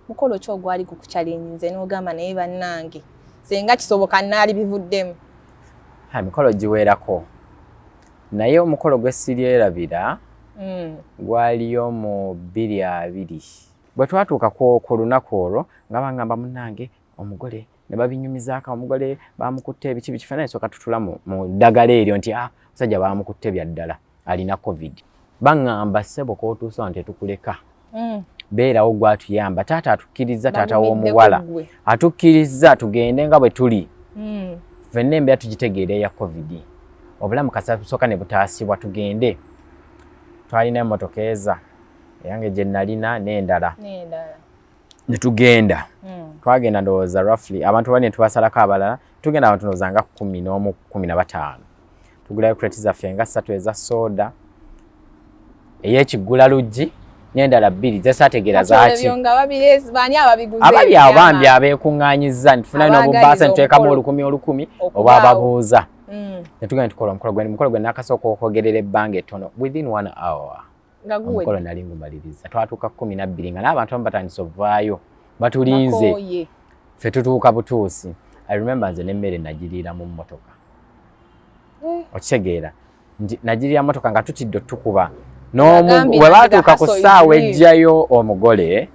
mukolo ki ogwali kukuchallenge n'ogamba naye bannange senga kisoboka nnaali bivuddemu? Mikolo giwerako naye omukolo gwe Silyelabira gwaliyo mu 2020 bwe twatuuka ku lunaku olwo nga bangamba munnange omugole ne babinyumizaako omugole bamukutte ebiki bikifaananyi sooka tutula mu ddagala eryo nti Omusajja bamukutte bya ddala alina covid. Baŋŋamba ssebo k'otuusa wano tetukuleka beerawo gwatuyamba taata atukkiriza taata w'omuwala atukkiriza tugende nga bwe tuli ffenna embeera tugitegeera eya covid obulamu kasooka ne butaasibwa tugende twalina emmotoka eza eyange gye nalina n'endala ne tugenda twagenda ndowooza roughly abantu bali ne tubasalako abalala tugenda abantu ndowooza nga 11 15 tugulayo kreti zaffe nga 3 eza soda ey'ekiggula luggi n'endala 2 zesaategeera zaaki abali awo bambi abeekuŋŋaanyizza ntufuna n'obubaasa nitwekamu 10,000 oba ababuuza ne tugenda tukola omukolo gwe nakasooka okwogerera ebbanga ettono within 1 hour omukolo nali ngumaliriza twatuuka 12 nga n'abantu abamu batandise ovaayo batulinze ffe tutuuka butuusi. I remember nze n'emmere nagiriira mu mmotoka okitegeera nagiriira mmotoka nga tutidde tukuba bwe baatuuka ku ssaawa ejjayo omugole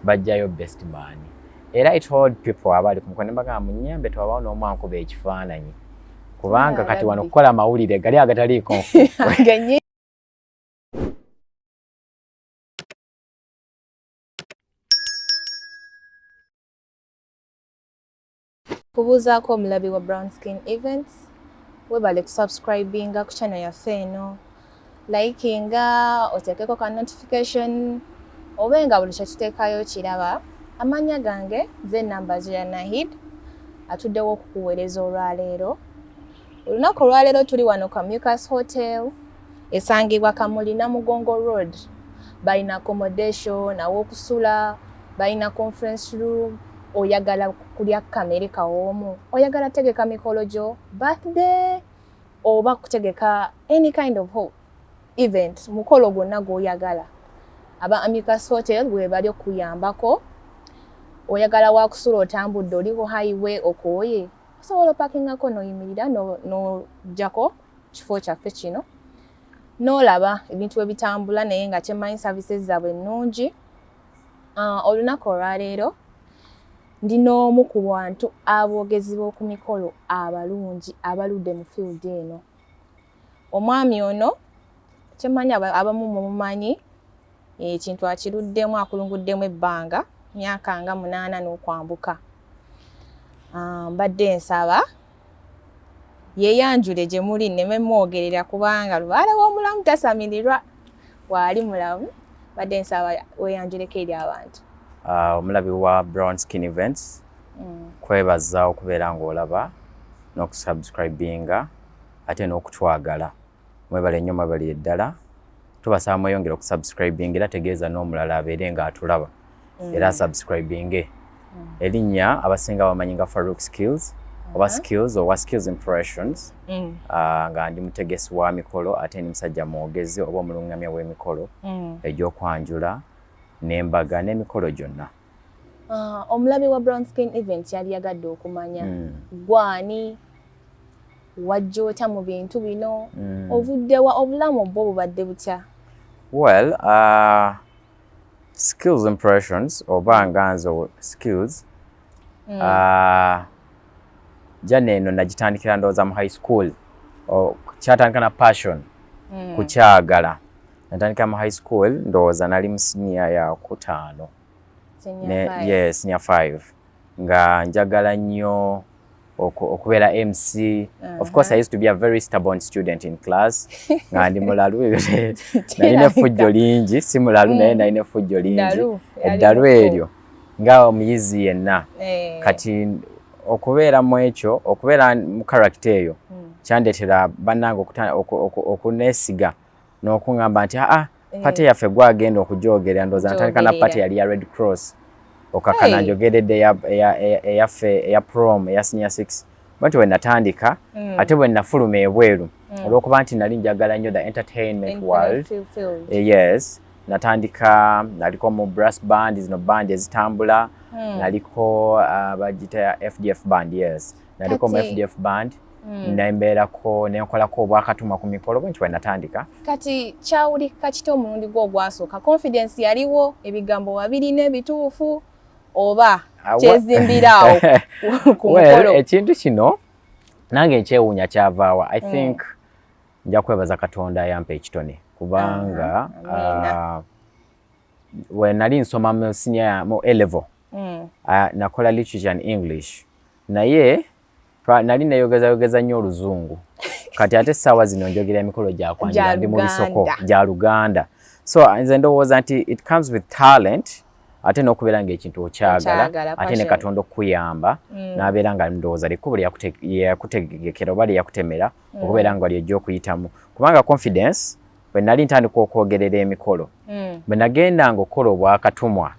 bajjayo best man era I told people abali ku mukono ne bagamba munyambe twabawo n'omwankuba ekifaananyi kubanga kati wano kukola amawulire gali agataliiko kubuuzaako omulabi wa Brown Skin Events webale kusubscribinga ku channel yaffe eno likinga oteekeko ka notification obenga buli kyekiteekayo kiraba. Amanya gange ze namba ya Nahid atuddewo okukuweereza olwaleero. Olunaku olwaleero tuli wano Kamyukas Hotel esangibwa Kamuli Namugongo Road. Balina accommodation aw'okusula, balina conference room, oyagala kulya kamere kawoomu, oyagala tegeka mikolo gyo birthday oba kutegeka any kind of event mukolo gwonna gw'oyagala. Aba Kamyukas Hotel bwe bali okuyambako. Oyagala wakusula otambudde oli ku highway okooye osobola opakingako n'oyimirira n'ojjako kifo kyaffe kino n'olaba ebintu ebitambula naye nga kyemmanyi services zaabwe ennungi. Olunaku olwaleero ndi n'omu ku bantu aboogezi b'oku mikolo abalungi abaludde mu field eno. Omwami ono kyemmanyi abamu mumumanyi ekintu akiruddemu akulunguddemu ebbanga myaka nga 8 n'okwambuka. Mbadde nsaba yeyanjule gye muli nneme mwogerera kubanga lubaale w'omulamu tasamirirwa waali mulamu. Mbadde nsaba weyanjuleko eri abantu. Omulabi wa Brown Skin Events kwebaza okubeera ng'olaba n'okusubscribinga ate n'okutwagala. Mwebale nnyo mwebale eddala. Tubasaba mweyongere okusubscribinga era tegeeza n'omulala abeere ng'atulaba era subscribinge. Erinnya abasinga bamanyi nga Farouk Skills oba Skills oba Skills Impressions nga ndi mutegesi wa mikolo ate ndi musajja mwogezi oba omulungamya w'emikolo egy'okwanjula n'embaga n'emikolo gyonna. Omulabi wa Brown Skin Events yali yagadde okumanya gwani wajja otya mu bintu bino ovuddewa obulamu bwo bubadde butya? Well, Skills Impressions oba nganzo Skills jana eno nagitandikira ndowooza mu high school kyatandika na passion kukyagala. Natandika mu high school ndowooza nali mu senior ya 5 senior 5 nga njagala nnyo okubeera MC. Of course I used to be a very stubborn student in class nga ndi mulalu nalina effujjo lingi si mulalu naye nalina effujjo lingi eddalu eryo nga omuyizi yenna kati okubeera mu ekyo okubeera mu character eyo kyandetera bannange okuneesiga n'okuŋŋamba nti pate yaffe gwagenda okujogera ndowooza natandika na pate yali ya Red Cross okakana njogeredde eyaffe eya prom eya senior 6 bwenti bwe natandika ate bwe nafuluma ebweru olw'okuba nti nali njagala nnyo the entertainment world. Yes natandika naliko mu brass band zino band ezitambula naliko bagita FDF band yes naliko mu FDF band nembeerako nenkolako obwakatuma ku mikolo bwe ntwe natandika kati kyawulika kito omulundi gwo ogwasooka confidence yaliwo ebigambo wabirina ebituufu oba kyezimbiraawo ku mukolo ekintu kino nange nkyewuunya kyavaawa I think nja kwebaza Katonda ayampa ekitone kubanga we nali nsoma mu senior mu A level nakola literature and English naye nali nayogeza nnyo oluzungu kati ate essaawa zino njogera emikolo gyakwanjira ndi mu bisoko gya Luganda so nze ndowooza nti it comes with talent ate n'okubeera ng'ekintu okyagala ate ne Katonda okuyamba n'abeera nga ndowooza lekkubo lyeyakutegekera oba lyeyakutemera okubeera nga lyojja okuyitamu kubanga confidence bwe nali ntandika okwogerera emikolo bwe nagendanga okukola obwakatumwa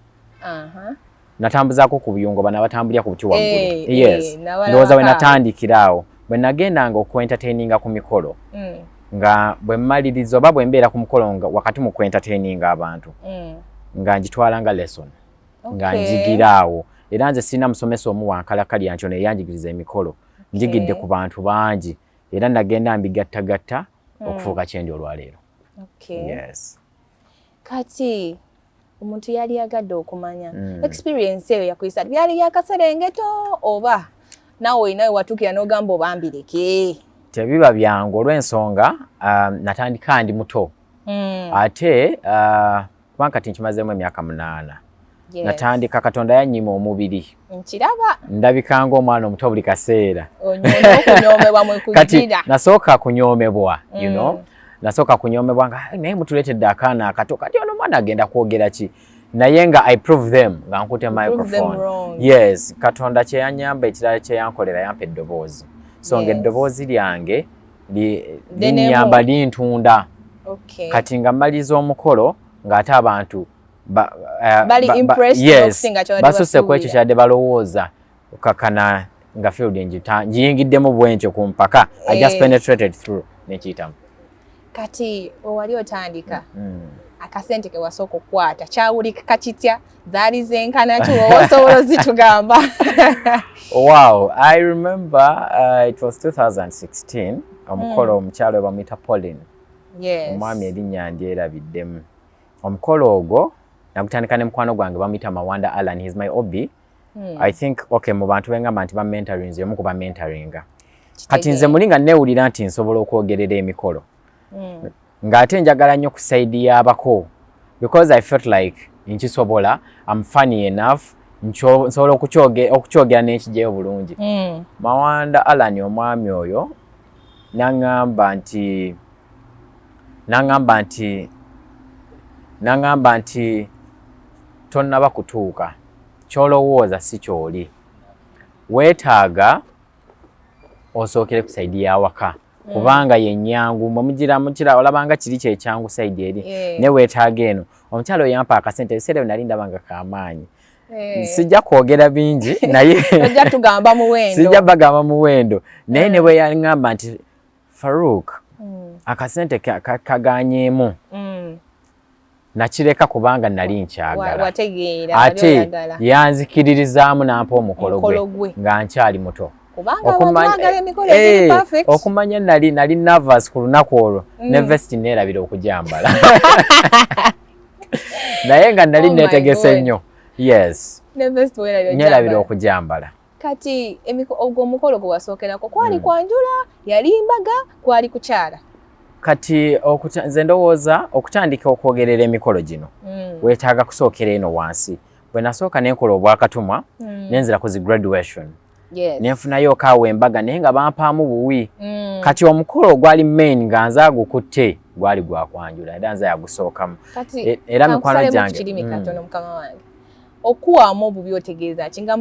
natambuzaako ku buyungo bana batambulira ku buti waggulu yes ndowooza we natandikiraawo bwe nagendanga okwentertaininga ku mikolo nga bwe mmaliriza oba bwe mbeera ku mukolo nga wakati mu kwentertaininga abantu nga njitwala nga lesson nga njigiraawo era nze sirina musomesa omu wankalakkalya nti ono eyanjigiriza emikolo njigidde ku bantu bangi era nagenda mbigattagatta okufuuka kyendi olwaleero yes kati omuntu yali yagadde okumanya experience eyo yakuyisa byali yakaserengeto oba naawe olinawe watuukira n'ogamba obambireke tebiba byangu olw'ensonga natandika ndi muto ate kubanga kati nkimazeemu emyaka 8 natandika Katonda yannyima omubiri nkiraba ndabikanga omwana omuto buli kaseera onyoomebwa kati nasooka kunyoomebwa you know nasooka kunyoomebwa nga naye mutuleetedde akaana akato kati ono mwana agenda kwogera ki naye nga I prove them nga nkute microphone yes Katonda kyeyanyamba ekirala kyeyankolera yampa eddoboozi so ng'eddoboozi lyange linyamba lintunda kati nga mmaliza omukolo ng'ate abantu basusse ku ekyo kyadde balowooza kakana nga field njiyingiddemu bwentyo ku mpaka I just penetrated through nekiyitamu kati owali otandika akasente ke wasooka okukwata kyawulika kitya zaali zenkana ki wowe osobola ozitugamba wow I remember it was 2016 omukolo omukyalo bamuyita Pauline omwami erinnya ndyerabiddemu omukolo ogwo nagutandika ne mukwano gwange bamuyita Mawanda Alan he's my obi I think okay mu bantu bengamba nti bamentoring nze omu ku bamentoringa kati nze mulinga neewulira nti nsobola okwogerera emikolo ng'ate njagala nnyo ku side y'abako because I felt like nkisobola I'm funny enough nsobola okukyogera n'ekigyeyo bulungi Mawanda Alan omwami oyo nangamba nti tonnaba kutuuka kyolowooza si kyoli weetaaga osookere ku side y'awaka kubanga yenyangu mukira olabanga kiri kyekyangu side eri ne weetaaga eno omukyalo yampa akasente ebiseera byo nali ndabanga kamaanyi sijja kwogera bingi naye sijja bagamba muwendo naye ne bwe yaŋŋamba nti Farouk akasente kaganyeemu nakireka kubanga nali nkyagala ate yanzikiririzaamu nampa omukolo gwe nga nkyali muto okumanya nali nervous ku lunaku olwo ne vesti neerabira okujambala naye nga nali neetegese nnyo yes neerabira okujambala kati ogwo omukolo gwe wasookerako kwali kwanjula yali mbaga kwali kukyala kati nze ndowooza okutandika okwogerera emikolo gino weetaaga kusookera eno wansi bwe nasooka nenkola obwakatumwa nenzira ku zi graduation nenfunayo kaawo embaga naye nga bampaamu buwi kati omukolo gwali main nga nze agukutte gwali gwakwanjula era nze yagusookamu era mikwano gyange okuwaamu obubi otegeeza ki nga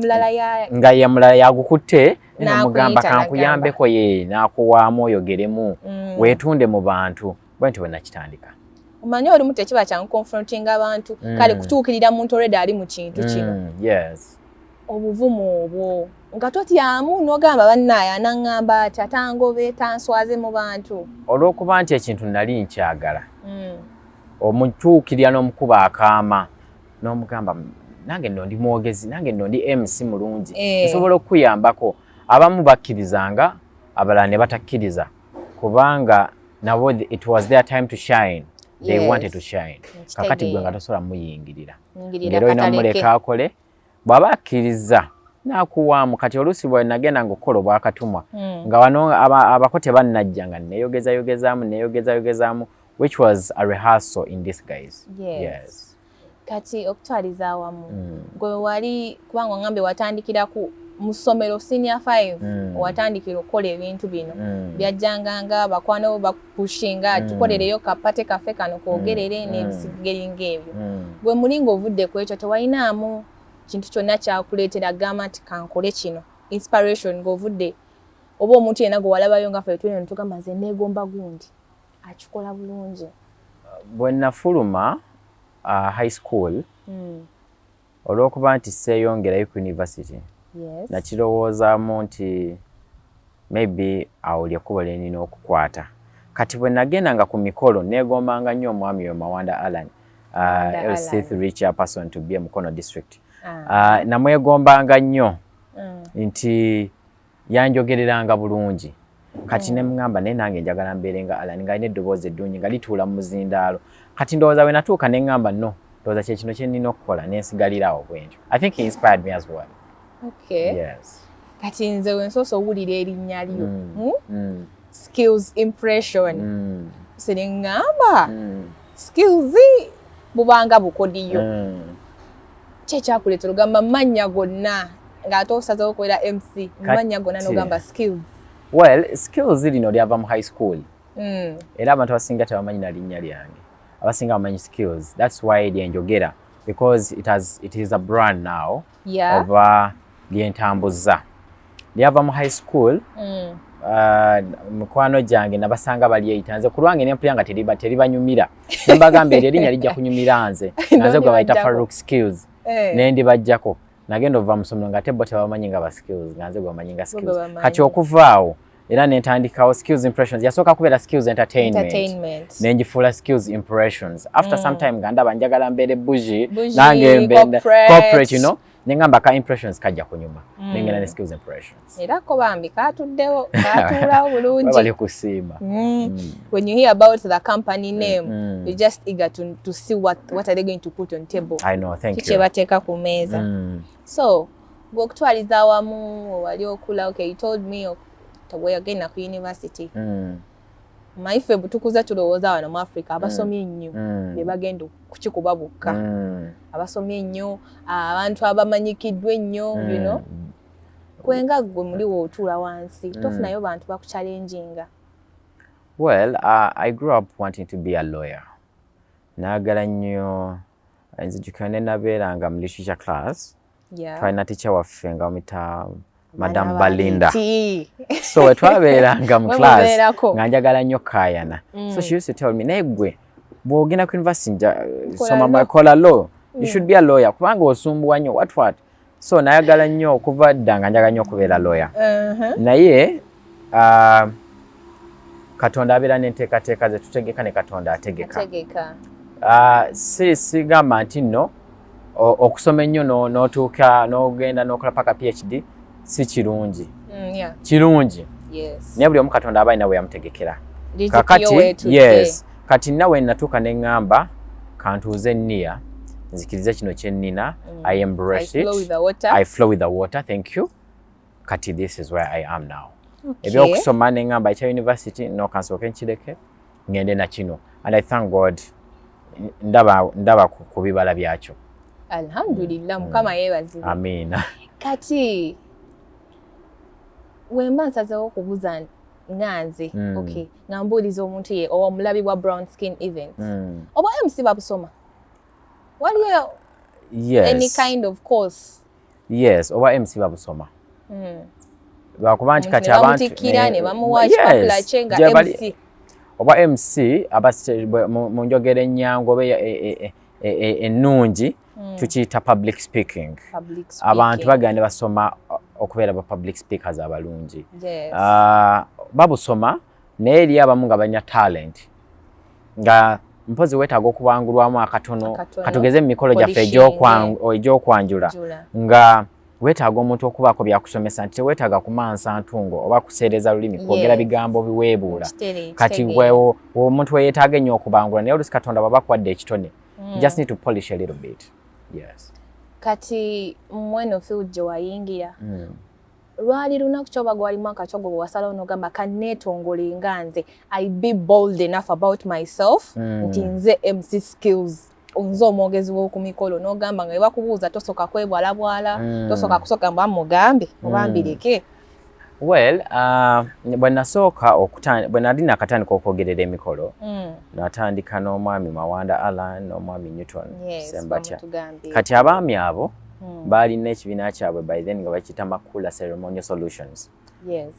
mulala yagukutte nemugamba kankuyambeko ye nakuwaamu oyogeremu weetunde mu bantu bwentyo bwe nakitandika omanyi olimu tekiba kyangu confronting abantu kale kutuukirira muntu olwedde ali mu kintu kino obuvumu obwo nga totyamu n'ogamba bannaaye anaŋŋamba ati atangobe tanswaze mu bantu olw'okuba nti ekintu nali nkyagala omutuukirira n'omukuba akaama n'omugamba nange nno ndi mwogezi nange nno ndi MC mulungi nsobola okuyambako abamu bakkirizanga abalala ne batakkiriza kubanga nabo it was their time to shine. They wanted to shine. Kakati gwe nga tosobola muyingirira ngero ino muleka akole bw'aba akkiriza nakuwaamu kati oluusi bwe nagenda ng'okukola obwakatumwa nga wano abako tebannajja nga neyogezaamu which was a rehearsal in disguise. Yes. Kati okutwaliza awamu gwe wali kubanga ngambe watandikira mu ssomero senior 5 watandikira okukola ebintu bino byajjanganga bakwano bakupushinga tukolereyo kapate kafe kano kwogerere n'ebisigeri ng'ebyo gwe mulingo ovudde ku ekyo tewalinamu kintu kyonna kyakuleetera gamba nti kankole kino inspiration ng'ovudde oba omuntu yenna gwe walabayo nga ffe twene netugamba nze neegomba gundi akikola bulungi. Bwe nafuluma high school olw'okuba nti seeyongerayo ku university nakirowoozaamu nti maybe awo lyekkubo lye nina okukwata kati bwe nagendanga ku mikolo neegombanga nnyo omwami we Mawanda Alan LC3 chairperson to be Mukolo district namwegombanga nnyo nti yanjogereranga bulungi kati ne mugamba naye nange njagala mbeere nga Alan nga alina eddoboozi eddungi nga lituula mu muzindaalo kati ndowooza we natuuka ne ngamba no ndowooza kye kino kye nnina okukola n'ensigalirawo bwentyo. I think he inspired me as well. Okay. Yes. Kati nze wensoso owulira erinnya lyo skills impression sirengamba skills bubanga bukodiyo kyekyakuleeta ogamba mannya gonna ng'ate osazeewo okubeera MC mannya gonna n'ogamba skills. Well, skills lino lyava mu high school era abantu abasinga tebamanyi na linnya lyange abasinga bamanyi skills. That's why lyenjogera because it is a brand now oba lyentambuza lyava mu high school. Mukwano gyange nabasanga bali eyita nze ku lwange n'empulira nga teribanyumira nembagamba eryo erinnya lijja kunyumira nze nze gwe bayita Farouk skills nendi bajjako nagenda ova mu ssomero nga bo tebamanyi nga ba skills nga nze gwe bamanyi nga skills kati okuvaawo era nentandikawo skills impressions yasooka kubeera skills entertainment nenjifuula skills impressions after some time nga ndaba njagala mbeere bougie nange corporate you know nengamba ka impressions kajja kunyuma nengenda ne skills impressions era ko bambi katuddewo katuulawo bulungi bali kusiima. When you hear about the company name you're just eager to see what are they going to put on table. I know, thank you. Kye bateeka ku meeza. So ng'okutwaliza awamu wali okula okay you told me tewagenda ku university maife butukuza tulowooza wano mu Africa abasomye ennyo be bagenda kukikuba bukka abasomye ennyo abantu abamanyikiddwa ennyo you know kwenga gwe muli wootuula wansi tofunayo bantu bakuchallenginga. Well, I grew up wanting to be a lawyer. Naagala nnyo nzijukira nabeeranga mu literature class twalina teacher waffe nga bamuyita Madam Balinda. So we twabeeranga mu class nga njagala nnyo kaayana. So she used to tell me naye gwe bw'ogenda ku university soma Mukola law you should be a lawyer kubanga osumbuwa nnyo what. So nayagala nnyo okuva dda nga njagala nnyo okubeera lawyer. Naye Katonda abeera n'enteekateeka ze tutegeka ne Katonda ategeka. Sigamba nti nno okusoma ennyo n'otuuka n'ogenda n'okola paka PhD si kirungi. Kirungi. Naye buli omu Katonda aba alina we yamutegekera. Kakati yes kati nawe natuuka ne ngamba kantuuze nniya nzikirize kino kye nnina. I embrace it. I flow with the water. Thank you. Kati this is where I am now. Ebyokusoma ne ngamba ekya university no kansooke nkireke ngende na kino and I thank God ndaba ku bibala byakyo. Alhamdulillah mukama yeebazibwe. Amina. Kati wemba nsazeewo okubuuza nganze okay ngambuuliza omuntu ye omulabi wa brown skin events oba MC babusoma waliyo any kind of course? Yes, oba MC babusoma lwakuba nti kati abantu ne bamuwaachi papula chenga MC oba MC mu njogera ennyangu oba ennungi tukiyita public speaking. Abantu bagenda ne basoma okubeera ba public speakers abalungi. Babusoma naye eri abamu nga balina talent nga mpozi wetaaga okubangulwamu akatono katugeze mu mikolo gyaffe egy'okwanjula nga wetaaga omuntu okubaako byakusomesa nti tewetaaga kumansa ntungo oba kuseereza lulimi kwogera bigambo biweebuula kati omuntu weyeetaaga ennyo okubangula naye olusi Katonda bw'aba akuwadde ekitone you just need to polish a little bit. Yes. Kati mweno field gye wayingira lwali lunaku kyoba gwalimu akatyogo bwe wasalawo n'ogamba kanneetongole nga nze I be bold enough about myself nti nze MC skills nze omwogezi w'oku mikolo n'ogamba nga bakubuuza tosoka kwebwalabwala tosoka kusoka mba mugambe oba mbireke. Well, bwe nali nakatandika okwogerera emikolo natandika n'omwami Mawanda Alan n'omwami Newton Sembatya. Kati abaami abo balina ekibiina kyabwe by then nga bakiyita Makula Ceremonial Solutions.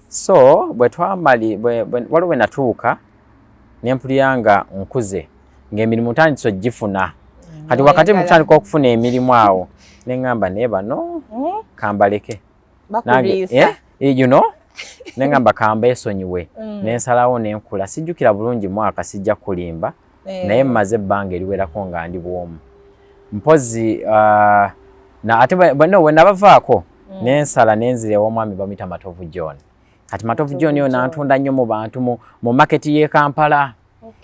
So waliwo we natuuka ne mpulira nga nkuze ng'emirimu ntandise ogifuna. Kati wakati mutandika okufuna emirimu awo ne ngamba naye bano kambaleke. You know, nengamba kamba esonyiwe nensalawo nenkula sijjukira bulungi mwaka sijja kulimba naye mmaze ebbanga eriwerako nga ndi bwomu mpozi na ate bano we nabavaako nensala nenzire w'omwami bamuyita Matovu John. Kati Matovu John yo nantunda nnyo mu bantu mu market y'e Kampala.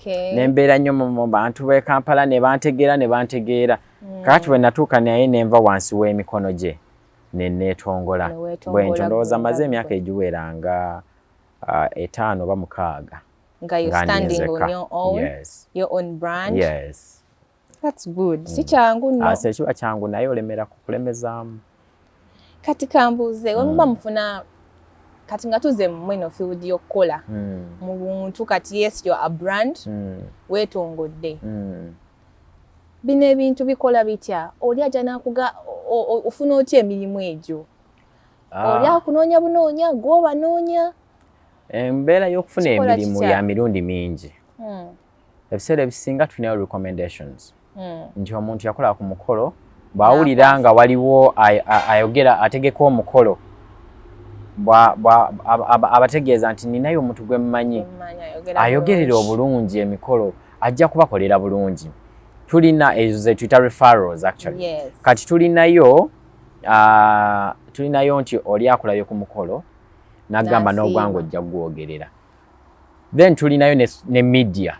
Nembeera nnyo mu bantu b'e Kampala ne bantegeera kati we natuuka naye nenva wansi w'emikono gye neneetongola bwentyo ndowooza maze emyaka egiwera nga 5 oba 6 nga you're standing on your own. Your own brand. Yes. That's good. Si kyangu nno. Kiba kyangu naye olemera kukulemezaamu. Kati kambuuze olumba mufuna kati nga tuze mweno field y'okukola mu buntu kati yes you're a brand weetongodde bino ebintu bikola bitya oli aja nakuga ofuna otya emirimu egyo oli akunoonya bunoonya gwobanoonya embeera y'okufuna emirimu ya mirundi mingi ebiseera ebisinga tulinayo recommendations nti omuntu yakola ku mukolo bw'awulira nga waliwo ayogera ategeka omukolo abategeeza nti ninayo omuntu gwe mmanyi ayogerera obulungi emikolo ajja kubakolera bulungi. Tulina ezo ze tuyita referrals actually. Kati tulinayo nti oli akulabye ku mukolo n'agamba n'ogwanga ojja gwogerera. Then tulinayo ne media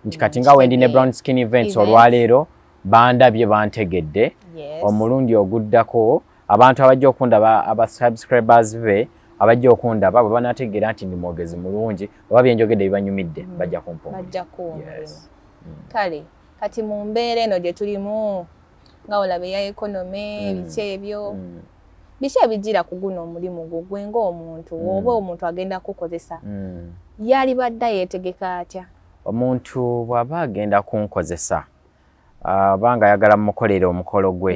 nti kati nga wendi ne brown skin events olwaleero bandabye bantegedde omulundi oguddako abantu abajja okundaba aba subscribers be abajja okundaba bwe banategeera nti ndi mwogezi mulungi oba byenjogedde bibanyumidde bajja kumpomera. Kale kati mu mbeera eno gye tulimu nga olabe ya economy biki ebyo biki ebigira ku guno omulimu gwe ng'omuntu oba omuntu agenda kukozesa yali badda yeetegeka atya? Omuntu bw'aba agenda kunkozesa banga ayagala mukolera omukolo gwe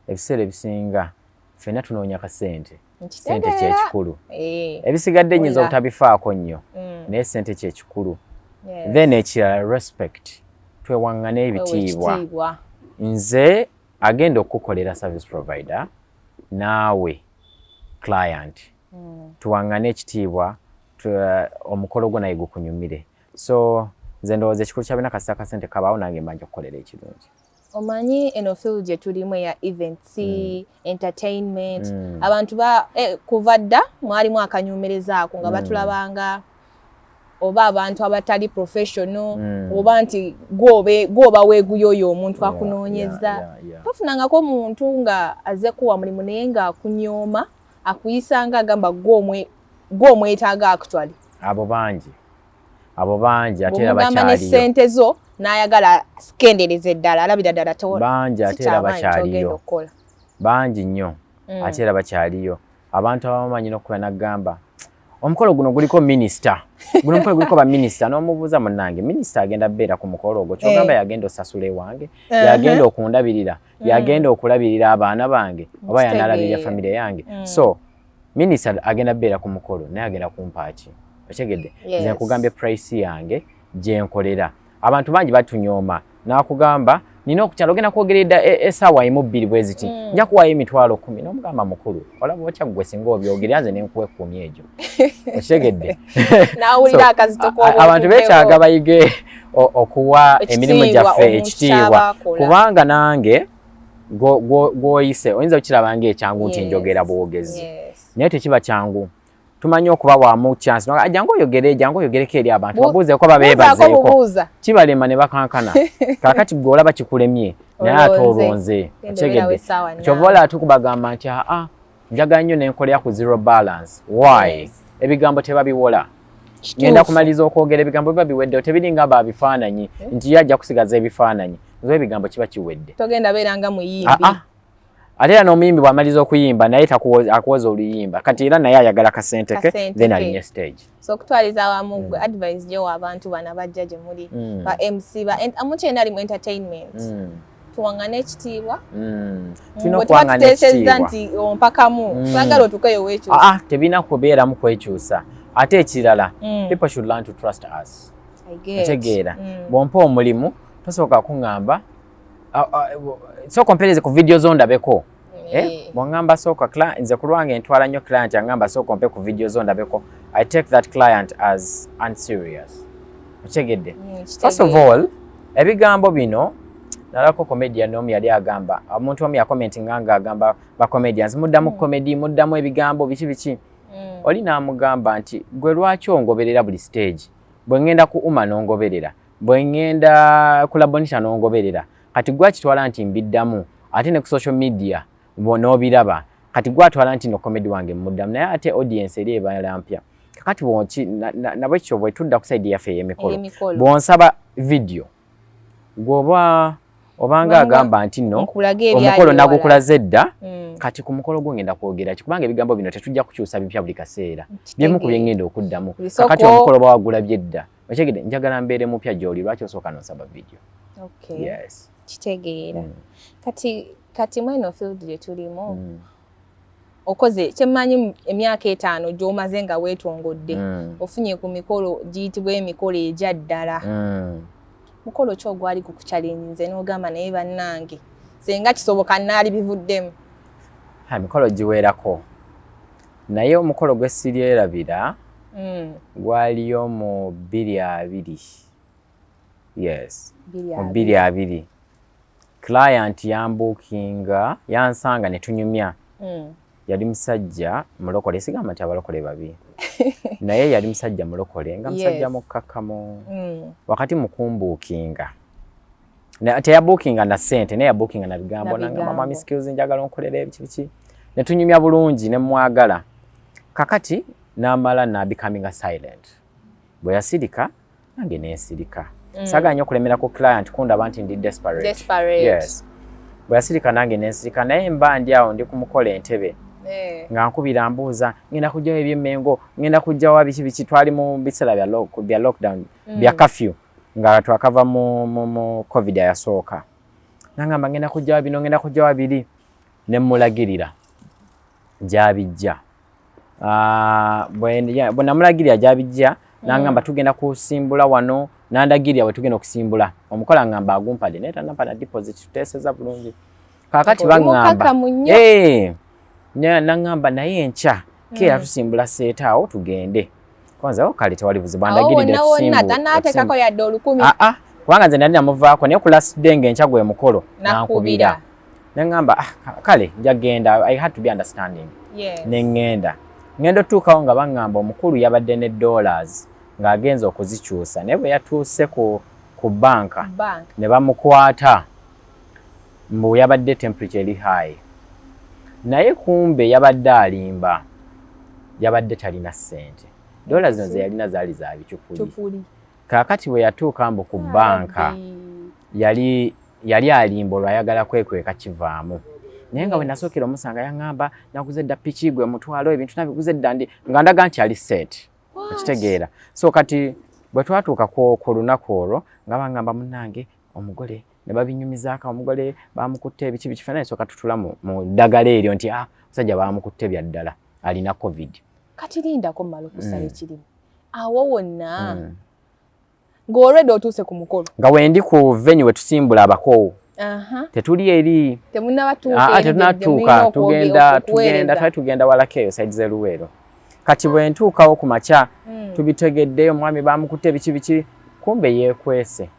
ebiseera ebisinga ffenna tunoonya kasente. Sente kyekikulu. Ebisigadde nnyinza obutabifaako nnyo naye sente kyekikulu. Then ekirala respect twewaŋŋane ebitiibwa. Nze agenda okukolera service provider naawe client tuwaŋŋane ekitiibwa omukolo gwo naye gukunyumire. So nze ndowooza ekikulu kyabina kasita kasente kabaawo nange mbanja okukolera ekirungi. Omanyi eno field gye tulimu ya events entertainment abantu kuva dda mwalimu akanyumerezaako nga batulabanga oba abantu abatali professional oba nti gwoba weeguyoyo omuntu akunoonyeza tofunangako omuntu nga azze kuwa mulimu naye nga akunyooma akuyisanga agamba gw'omwetaaga actually. Abo bangi ate era bakyaliyo. Ne ssente zo n'ayagala sikendereze ddala alabira ddala bangi ate era bakyaliyo. Bangi nnyo ate era bakyaliyo. Abantu abamanyi n'okuba n'agamba omukolo guno guliko minisita. Guno omukolo guliko baminisita n'omubuuza munnange minisita agenda beera ku mukolo ogwo kyogamba yagenda osasula ewange yagenda okundabirira yagenda okulabirira abaana bange oba yanaalabirira famire yange. So minisita agenda beera ku mukolo naye agenda kumpaaki. Otegedde nze nkugambye price yange gye nkolera. Abantu bangi batunyooma n'akugamba nina okukyala ogenda kwogerera essaawa emu bbiri bwe ziti nja kuwaayo emitwalo 10 n'omugamba mukulu olaba otya gwe singa obyogerera nze ne nkuwa 10 egyo. Otegedde n'awulira akazito k'obwongo abantu beetaaga bayige okuwa emirimu gyaffe ekitiibwa kubanga nange gwoyise oyinza okiraba ng'ekyangu nti njogera bwogezi naye tekiba kyangu tumanyi okubawamu chance jangu oyogereko eri abantu babuuzeeko babeebazeeko kibalema ne bakankana kaakati gwe olaba kikulemye naye ate olonze otegedde kyova olaba tukubagamba nti njagala nnyo n'enkolera ku zero balance why ebigambo tebabiwola ngenda kumaliza okwogera ebigambo biba biwedde tebiringa babifaananyi nti ye ajja kusigaza ebifaananyi zo ebigambo kiba kiwedde togenda beeranga muyimbi ate era n'omuyimbi bw'amaliza okuyimba naye akuwoza oluyimba kati era naye ayagala kasente ke then alinye stage so okutwaliza awamu gwe advice gyowa abantu bana bajja gye muli ba MC amukyenda mu entertainment tuwangane ekitiibwa tulina okuwangana ekitiibwa nti ompakamu twagala otukeyo weekyusa tebina kubeeramu kwekyusa ate ekirala people should learn to trust us otegeera bw'ompa omulimu tosooka kuŋŋamba sooka ompeereze ku video zo ndabeko bw'oŋŋamba sooka nze ku lwange ntwala nnyo client aŋŋamba sooka ompe ku video zo ndabeko I take that client as unserious otegedde first of all ebigambo bino nalako comedian omu yali agamba omuntu omu yakomentinga ng'agamba ba comedians muddamu comedy muddamu ebigambo biki oli n'amugamba nti gwe lwaki ongoberera buli stage bwe ŋŋenda ku uma n'ongoberera bwe ŋŋenda ku labonisha n'ongoberera kati gwe akitwala nti mbiddamu ate ne ku social media n'obiraba kati gwe atwala nti no comedy wange muddamu naye ate audience eri ebaala mpya kakati nabwe kityo bwe tudda ku side yaffe ey'emikolo bw'onsaba video gwoba obanga agamba nti no omukolo nagukulaze edda kati ku mukolo gwo ngenda kwogera kubanga ebigambo bino tetujja kukyusa bipya buli kaseera byemu ku byengenda okuddamu kakati omukolo bawagula byedda okyegedde njagala mbeere mupya gy'oli lwaki osooka n'osaba video kitegeera kati mweno field gye tulimu okoze kyemmanyi emyaka 5 gy'omaze nga weetongodde ofunye ku mikolo giyitibwa emikolo egya ddala mukolo ki ogwali kukuchallenge n'ogamba naye bannange senga kisoboka naali bivuddemu mikolo giweerako naye omukolo gwe Silyelabira gwaliyo mu 2020 mu 2020 client yambukinga yansanga ne tunyumya yali musajja mulokole sigamba nti abalokole babi naye yali musajja mulokole nga musajja mukkakkamu wakati mukumbuukinga teyabuukinga na ssente naye yabuukinga na bigambo nanga mama skills njagala onkolera ebiki ne tunyumya bulungi ne mwagala kakati n'amala na becoming silent bwe yasirika nange neesirika saga nnyo okulemera ku client kundaba nti ndi desperate yes bwe yasirika nange neesirika naye mba ndi awo ndi kumukola entebe nga nkubira mbuuza ngenda kujjawo ebyemmengo ngenda kujjawo biki twali mu biseera bya lockdown bya curfew nga twakava mu covid yasooka nangamba ngenda kujjawo bino ngenda kujjawo biri ne mulagirira gyabijja bwe namulagirira gyabijja nangamba tugenda kusimbula wano nandagirira bwe tugenda okusimbula omukola ngamba agumpadde naye tanampa na deposit tuteeseza bulungi kaakati bangamba nangamba naye enkya keera tusimbula seetaawo tugende kwanza kale tewali buzibu andagiridde tusimbulateekako yadde 10,000 kubanga nze nali namuvaako naye ku last day ng'enkya gwe mukolo nankubira nangamba kale njagenda I had to be understanding neŋŋenda ngenda otuukawo nga baŋŋamba omukulu yabadde ne dollars ng'agenza okuzikyusa naye bwe yatuuse ku banka ne bamukwata mbu yabadde temperature eri high naye kumbe yabadde alimba yabadde talina ssente dollars zino ze yalina zaali za bicupuli kaakati bwe yatuuka mbu ku banka yali alimba olwayagala kwekweka kivaamu naye nga bwe nasookera omusanga yaŋŋamba naguze dda piki gwe mutwalo ebintu nabiguze dda nga ndaga nti ali set okitegeera so kati bwe twatuuka ku lunaku olwo nga baŋŋamba munnange omugole ne babinyumizaako omugole bamukutte ebiki bikifaananyi sooka tutula mu ddagala eryo nti musajja bamukutte bya ddala alina covid kati lindako mmala okusala ekirimu awo wonna ng'olwedde otuuse ku mukolo nga wendi ku venue we tusimbula abakoowu tetuli eri tetunatuuka tugenda walako eyo saidi z'eruweero kati bwe ntuukawo ku makya tubitegedde omwami bamukutte biki kumbe yeekwese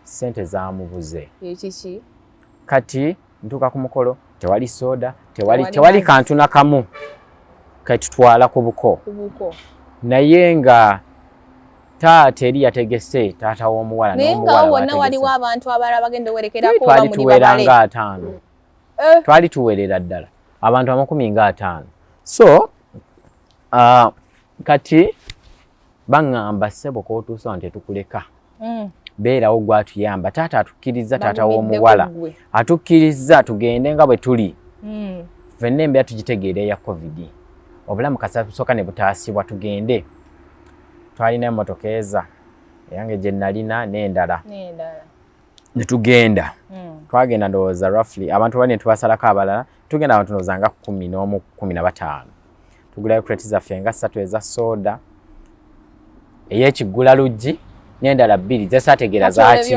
sente zaamubuze. Ekiki? Kati ntuuka ku mukolo tewali soda, tewali kantu na kamu katutwala ku buko. Naye nga taata eri yategese taata w'omuwala naye nga wonna waliwo abantu abalala bagenda owerekerako oba muli babale. Twali tuwerera ddala abantu 50. So kati baŋŋamba ssebo k'otuusa wano tetukuleka. Beerawo gwatuyamba. Taata atukkiriza, taata w'omuwala atukkiriza tugende nga bwe tuli. Ffenna embeera tugitegeera eya COVID. Obulamu kasooka ne butaasibwa tugende. Twalina emmotoka eza eyange gye nalina n'endala. Ne tugenda. Twagenda ndowooza roughly abantu bane tubasalako abalala tugenda abantu ndowooza nga 11, 15. Tugulayo kreti zaffe nga 3 eza soda ey'ekiggula luggi n'endala 2 zesaategeera zaaki.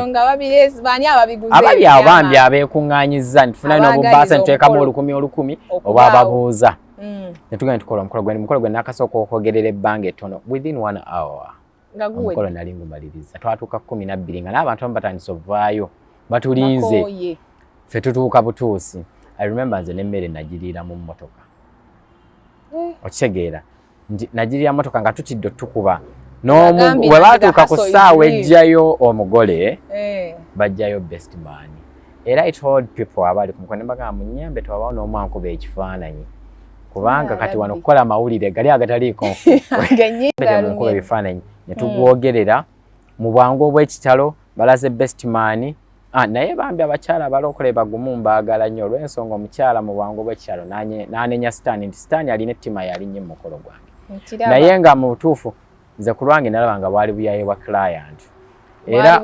Abali awo bambi abeekuŋŋaanyizza ntufuna n'obubaasa ntuteekamu 10,000 oba ababuuza. Ne tugenda tukola omukolo gwe nakasooka okwogerera ebbanga ettono within 1 hour. Omukolo nali ngumaliriza. Twatuuka 12 nga n'abantu abamu batandise ovaayo batulinze. Ffe tutuuka butuusi. I remember nze n'emmere nagiriira mu mmotoka. Okitegeera nagiriira mmotoka nga tutidde tukuba. Bwe baatuuka ku ssaawa ejjayo omugole bajjayo best man. Era I told people abali ku mukolo ne mbagamba munnyambe twabawo n'omu ankuba ekifaananyi. Kubanga kati wano kukola amawulire gali agataliiko munkuba ebifaananyi ne tugwogerera mu bwangu obw'ekitalo balaze best man. Naye bambi abakyala abalokole bagumu mbaagala nnyo olw'ensonga omukyala mu bwangu obw'ekitalo n'anenya sitaani nti sitaani alina ettima yalinnye mu mukolo gwange. Naye nga mu butuufu nze ku lwange nalaba nga bwali buyaye bwa client. Era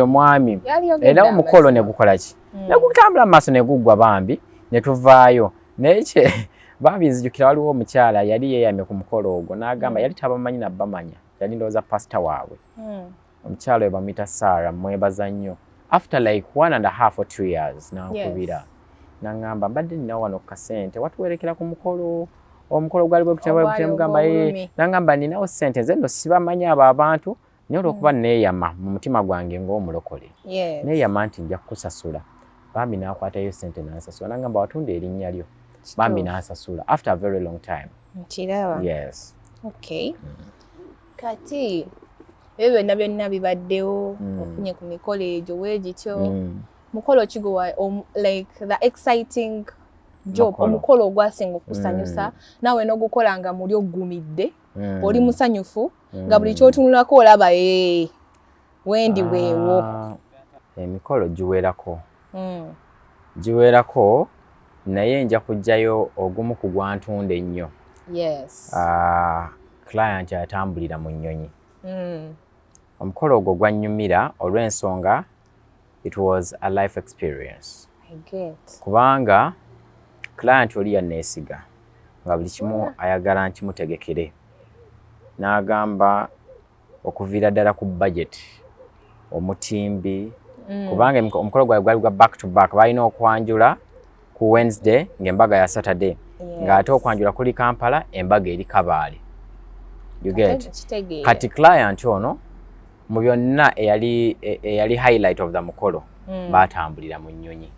omwami. Era omukolo ne gukola ki? Ne gutambula mu maaso ne guggwa bambi ne tuvaayo. Naye bambi nzijukira waliwo omukyala yali yeeyamye ku mukolo ogwo n'agamba yali tabamanyi na bamanya. Yali ndowooza pasita waabwe. Omukyala we bamuyita Sarah mwebaza nnyo. After like 1.5 or 2 years n'ankubira. N'aŋŋamba mbadde nina wano kasente watuwerekera ku mukolo. Omukolo gwali bwe mugamba n'aŋŋamba ninawo ssente nze nno sibamanyi abo abantu naye olw'okuba neeyama mu mutima gwange ng'omulokole. Neeyama nti nja kukusasula. Bambi n'akwatayo ssente n'ansasula. N'aŋŋamba watunda erinnya lyo. Bambi n'ansasula after a very long time. Nkiraba. Yes. Okay. Kati ebyo byonna bibaddewo ofunye ku mikolo egyo weegityo. Mukolo kigowa like the exciting job omukolo ogwasinga okusanyusa naawe n'ogukola nga muli ogumidde oli musanyufu nga buli kyotunulako olaba wendi weewo. Emikolo giwerako naye nja kujjayo ogumu ku gwantunda ennyo. Client atambulira mu nnyonyi. Omukolo ogwo gwannyumira olw'ensonga it was a life experience. Kubanga client oli yanneesiga nga buli kimu ayagala nkimutegekere. N'agamba okuviira ddala ku budget omutimbi kubanga omukolo gwali gwa back to back balina okwanjula ku Wednesday ng'embaga ya Saturday ng'ate okwanjula kuli Kampala embaga eri Kabaale. You get? Kati client ono mu byonna eyali highlight of the mukolo baatambulira mu nnyonyi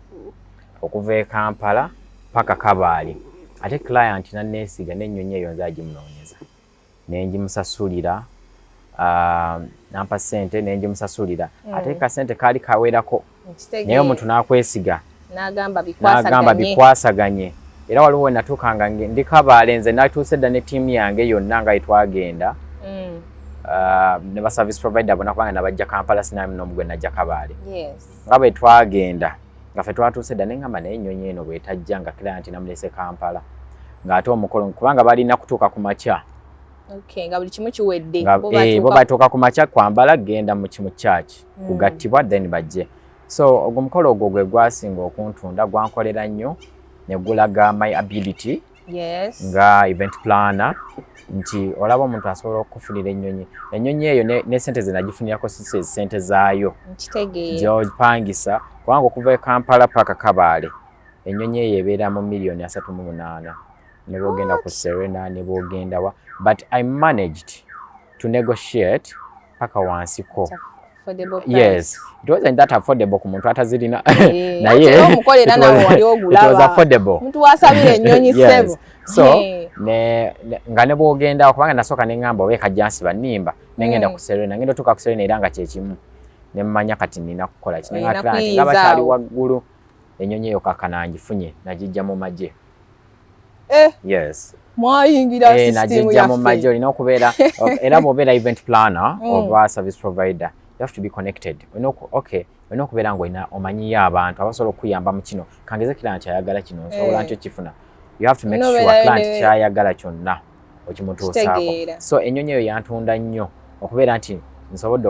okuva e Kampala paka Kabaale. Ate client nanneesiga n'ennyonyi eyo nze agimunoonyeza ne ngimusasulira nampa ssente ne ngimusasulira ate kasente kaali kawerako naye omuntu n'akwesiga n'agamba bikwasaganye. Era waliwo we natuukanga ndi Kabaale nze natuuse dda ne ttiimu yange yonna nga yetwagenda ne ba service provider bona kubanga nabajja Kampala sinami n'omugwe najja Kabaale. Nga bwe twagenda nga ffe twatuuse dda neŋŋamba naye ennyonyi eno bw'etajja nga client namulese Kampala ng'ate omukolo kubanga balina kutuuka ku makya. Nga buli kimu kiwedde. Bo batuuka ku makya kwambala genda mu kimu kyaki kugattibwa then bajje. So ogwo omukolo ogwo gwe gwasinga okuntunda gwankolera nnyo ne gulaga my ability nga event planner nti olaba omuntu asobola okufunira ennyonyi eyo ne sente ze nagifunirako si sente zaayo gy'opangisa kubanga okuva e Kampala paka Kabaale ennyonyi eyo ebeera mu million 38 ne boogenda ku Serena ne boogenda wa but I managed to negotiate paka wansiko. Affordable price. Yes, it wasn't that affordable ku muntu atazirina. Naye omukolera nawe wali ogulaba. It was affordable. Muntu wasabira ennyonyi ssebo. So nga ne bwogenda kubanga nasooka ne ngamba obeeka jansi banimba nengenda ku Serena ngenda tuka ku Serena era nga kye kimu ne mmanya kati nina kukola kino nga client nga bakyali waggulu ennyonyi eyo kakana ngifunye nagijja mu magye. Yes. Mwayingira system yaffe. Nagijja mu magye olina okubeera era bw'obeera event planner oba service provider you have to be connected. Olina okubeera ng'olina omanyiyo abantu abasobola okuyamba mu kino kangeze client ayagala kino nsobola ntyo kifuna. You have to make sure client kyayagala kyonna okimutuusaako. So ennyonyi eyo yantunda nnyo okubeera nti nsobodde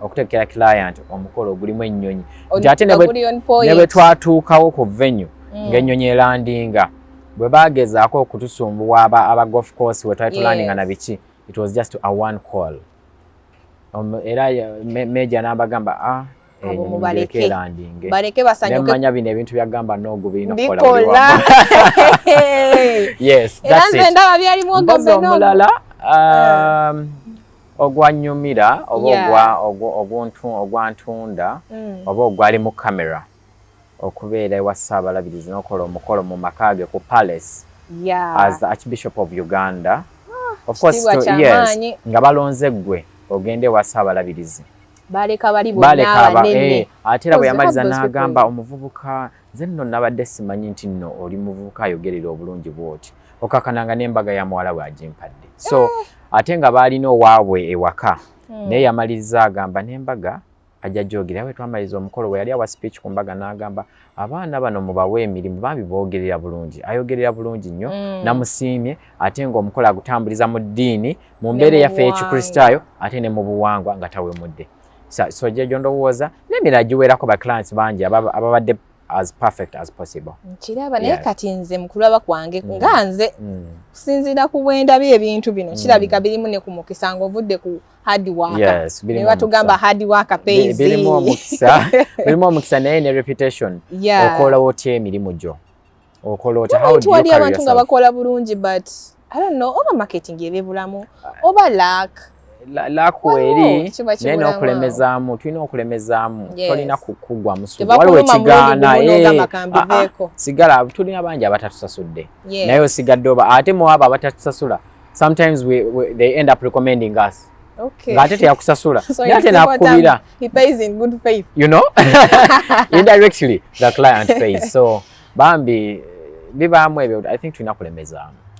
okutegekera client omukolo ogulimu ennyonyi. Ate ne bwe twatuukawo ku venue ng'ennyonyi elandinga bwe baagezaako okutusumbuwa aba golf course we twali tulandinga na biki it was just a one call. Era Major n'abagamba baleke basanyuke nemanya bino ebintu byagamba n'ogu birina okukola. Yes, that's it. Mpozi omulala ogwanyumira oba ogwantunda oba ogwali mu kamera okubeera ewa Ssaabalabirizi n'okola omukolo mu makaage ku Palace as the Archbishop of Uganda. Of course, yes, nga balonze gwe ogende ewa Ssaabalabirizi. Baleka bali bonna banene. Ate era bwe yamaliza n'agamba omuvubuka nze nno nabadde simanyi nti nno oli muvubuka ayogerera obulungi bw'oti okakananga n'embaga ya muwala we agimpadde. So ate nga baalina owaabwe ewaka naye yamaliriza agamba n'embaga ajja gyogera. We twamaliza omukolo we yali awa speech ku mbaga n'agamba abaana bano mubawe emirimu bambi boogerera bulungi ayogerera bulungi nnyo namusiimye ate ng'omukolo agutambuliza mu ddiini mu mbeera yaffe ey'ekikristaayo ate ne mu buwangwa nga tawemudde. So jejo ndowooza n'emirala giwerako ba clients bangi ababadde as perfect as possible. Kiraba naye kati nze mukulaba kwange nga nze kusinziira ku bwendabye ebintu bino kirabika birimu ne ku mukisa ng'ovudde ku hard work. Ne batugamba hard work pays. Birimu omukisa naye ne reputation. Okola otya emirimu gyo. Okola otya how do you carry yourself? Abantu nga bakola bulungi but I don't know oba marketing ebebulamu oba luck. Lakweri naye n'okulemezaamu tulina okulemezaamu tolina kugwa musubi waliwo ekigaana sigala tulina bangi abatatusasudde naye osigadde oba ate muwaba abatatusasula sometimes they end up recommending us ng'ate teyakusasula naye ate nakukubira you know indirectly the client pays so bambi bibaamu ebyo I think tulina kulemezaamu.